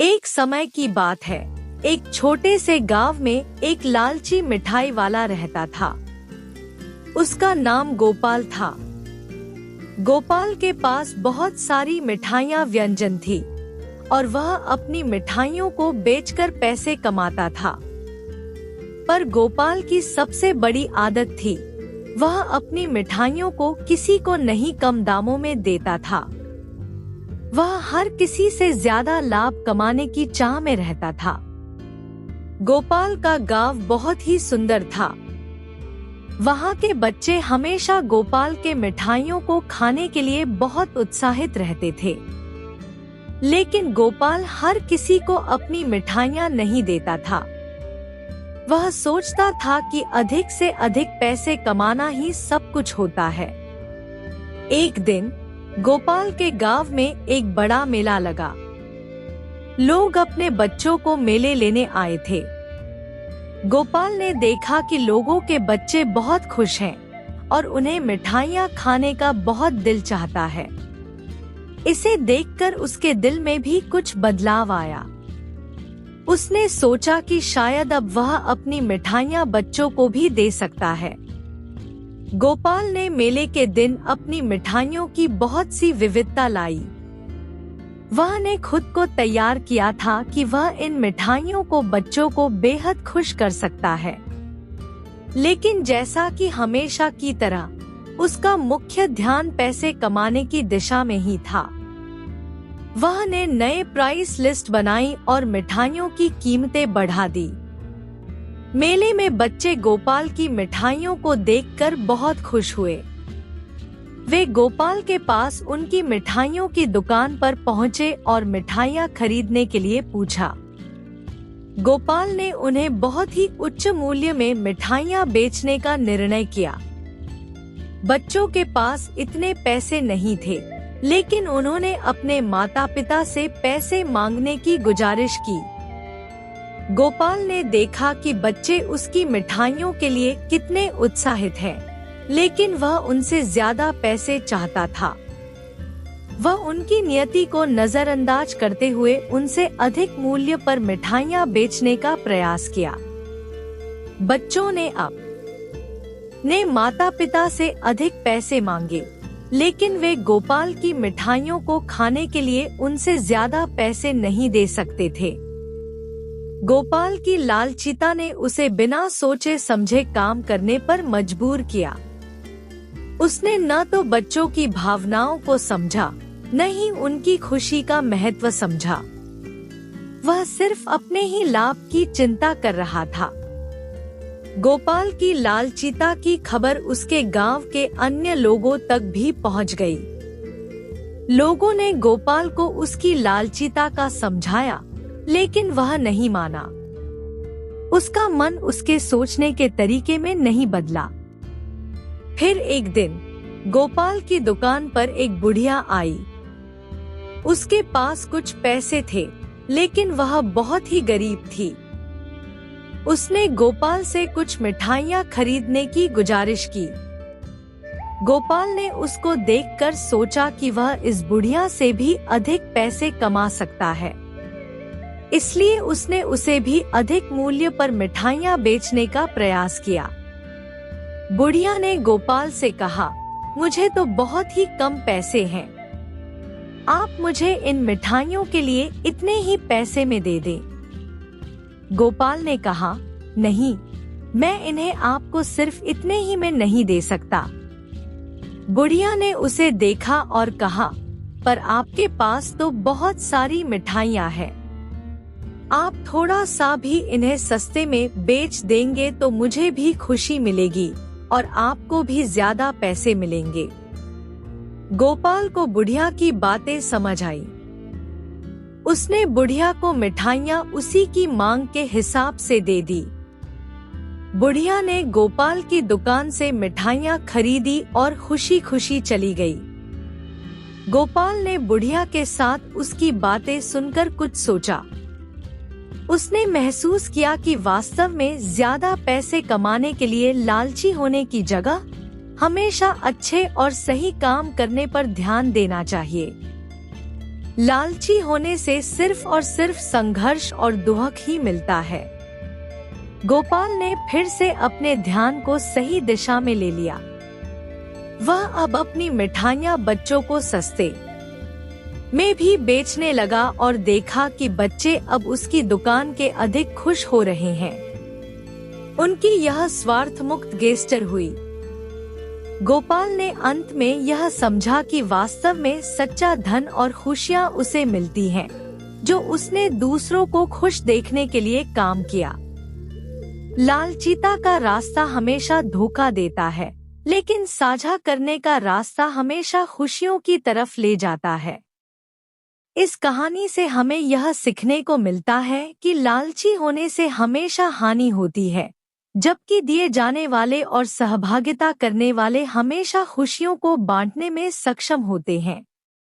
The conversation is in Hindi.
एक समय की बात है, एक छोटे से गांव में एक लालची मिठाई वाला रहता था। उसका नाम गोपाल था। गोपाल के पास बहुत सारी मिठाइयाँ व्यंजन थी और वह अपनी मिठाइयों को बेचकर पैसे कमाता था। पर गोपाल की सबसे बड़ी आदत थी, वह अपनी मिठाइयों को किसी को नहीं कम दामों में देता था। वह हर किसी से ज्यादा लाभ कमाने की चाह में रहता था। गोपाल का गांव बहुत ही सुंदर था। वहाँ के बच्चे हमेशा गोपाल के मिठाइयों को खाने के लिए बहुत उत्साहित रहते थे। लेकिन गोपाल हर किसी को अपनी मिठाइयाँ नहीं देता था। वह सोचता था कि अधिक से अधिक पैसे कमाना ही सब कुछ होता है। एक दिन गोपाल के गांव में एक बड़ा मेला लगा। लोग अपने बच्चों को मेले लेने आए थे। गोपाल ने देखा कि लोगों के बच्चे बहुत खुश हैं और उन्हें मिठाइयाँ खाने का बहुत दिल चाहता है। इसे देखकर उसके दिल में भी कुछ बदलाव आया। उसने सोचा कि शायद अब वह अपनी मिठाइयाँ बच्चों को भी दे सकता है। गोपाल ने मेले के दिन अपनी मिठाइयों की बहुत सी विविधता लाई। वह ने खुद को तैयार किया था कि वह इन मिठाइयों को बच्चों को बेहद खुश कर सकता है। लेकिन जैसा कि हमेशा की तरह उसका मुख्य ध्यान पैसे कमाने की दिशा में ही था। वह ने नए प्राइस लिस्ट बनाई और मिठाइयों की कीमतें बढ़ा दी। मेले में बच्चे गोपाल की मिठाइयों को देखकर बहुत खुश हुए। वे गोपाल के पास उनकी मिठाइयों की दुकान पर पहुँचे और मिठाइयाँ खरीदने के लिए पूछा। गोपाल ने उन्हें बहुत ही उच्च मूल्य में मिठाइयाँ बेचने का निर्णय किया। बच्चों के पास इतने पैसे नहीं थे, लेकिन उन्होंने अपने माता पिता से पैसे मांगने की गुजारिश की। गोपाल ने देखा कि बच्चे उसकी मिठाइयों के लिए कितने उत्साहित हैं, लेकिन वह उनसे ज्यादा पैसे चाहता था। वह उनकी नियति को नजरअंदाज करते हुए उनसे अधिक मूल्य पर मिठाइयाँ बेचने का प्रयास किया। बच्चों ने माता पिता से अधिक पैसे मांगे, लेकिन वे गोपाल की मिठाइयों को खाने के लिए उनसे ज्यादा पैसे नहीं दे सकते थे। गोपाल की लालचिता ने उसे बिना सोचे समझे काम करने पर मजबूर किया। उसने न तो बच्चों की भावनाओं को समझा, न ही उनकी खुशी का महत्व समझा। वह सिर्फ अपने ही लाभ की चिंता कर रहा था। गोपाल की लालचिता की खबर उसके गांव के अन्य लोगों तक भी पहुंच गई। लोगों ने गोपाल को उसकी लालचिता का समझाया, लेकिन वह नहीं माना। उसका मन उसके सोचने के तरीके में नहीं बदला। फिर एक दिन गोपाल की दुकान पर एक बुढ़िया आई। उसके पास कुछ पैसे थे, लेकिन वह बहुत ही गरीब थी। उसने गोपाल से कुछ मिठाइयाँ खरीदने की गुजारिश की। गोपाल ने उसको देखकर सोचा कि वह इस बुढ़िया से भी अधिक पैसे कमा सकता है, इसलिए उसने उसे भी अधिक मूल्य पर मिठाइयाँ बेचने का प्रयास किया। बुढ़िया ने गोपाल से कहा, मुझे तो बहुत ही कम पैसे हैं। आप मुझे इन मिठाइयों के लिए इतने ही पैसे में दे दें। गोपाल ने कहा, नहीं, मैं इन्हें आपको सिर्फ इतने ही में नहीं दे सकता। बुढ़िया ने उसे देखा और कहा, पर आपके पास तो बहुत सारी मिठाइयाँ हैं। आप थोड़ा सा भी इन्हें सस्ते में बेच देंगे तो मुझे भी खुशी मिलेगी और आपको भी ज्यादा पैसे मिलेंगे। गोपाल को बुढ़िया की बातें समझ आई। उसने बुढ़िया को मिठाइयाँ उसी की मांग के हिसाब से दे दी। बुढ़िया ने गोपाल की दुकान से मिठाइयाँ खरीदी और खुशी खुशी चली गई। गोपाल ने बुढ़िया के साथ उसकी बातें सुनकर कुछ सोचा। उसने महसूस किया कि वास्तव में ज्यादा पैसे कमाने के लिए लालची होने की जगह हमेशा अच्छे और सही काम करने पर ध्यान देना चाहिए। लालची होने से सिर्फ और सिर्फ संघर्ष और दुख ही मिलता है। गोपाल ने फिर से अपने ध्यान को सही दिशा में ले लिया। वह अब अपनी मिठाइयाँ बच्चों को सस्ते में भी बेचने लगा और देखा कि बच्चे अब उसकी दुकान के अधिक खुश हो रहे हैं। उनकी यह स्वार्थ मुक्त गेस्टर हुई। गोपाल ने अंत में यह समझा कि वास्तव में सच्चा धन और खुशियाँ उसे मिलती हैं, जो उसने दूसरों को खुश देखने के लिए काम किया। लालचीता का रास्ता हमेशा धोखा देता है, लेकिन साझा करने का रास्ता हमेशा खुशियों की तरफ ले जाता है। इस कहानी से हमें यह सीखने को मिलता है कि लालची होने से हमेशा हानि होती है, जबकि दिए जाने वाले और सहभागिता करने वाले हमेशा खुशियों को बांटने में सक्षम होते हैं।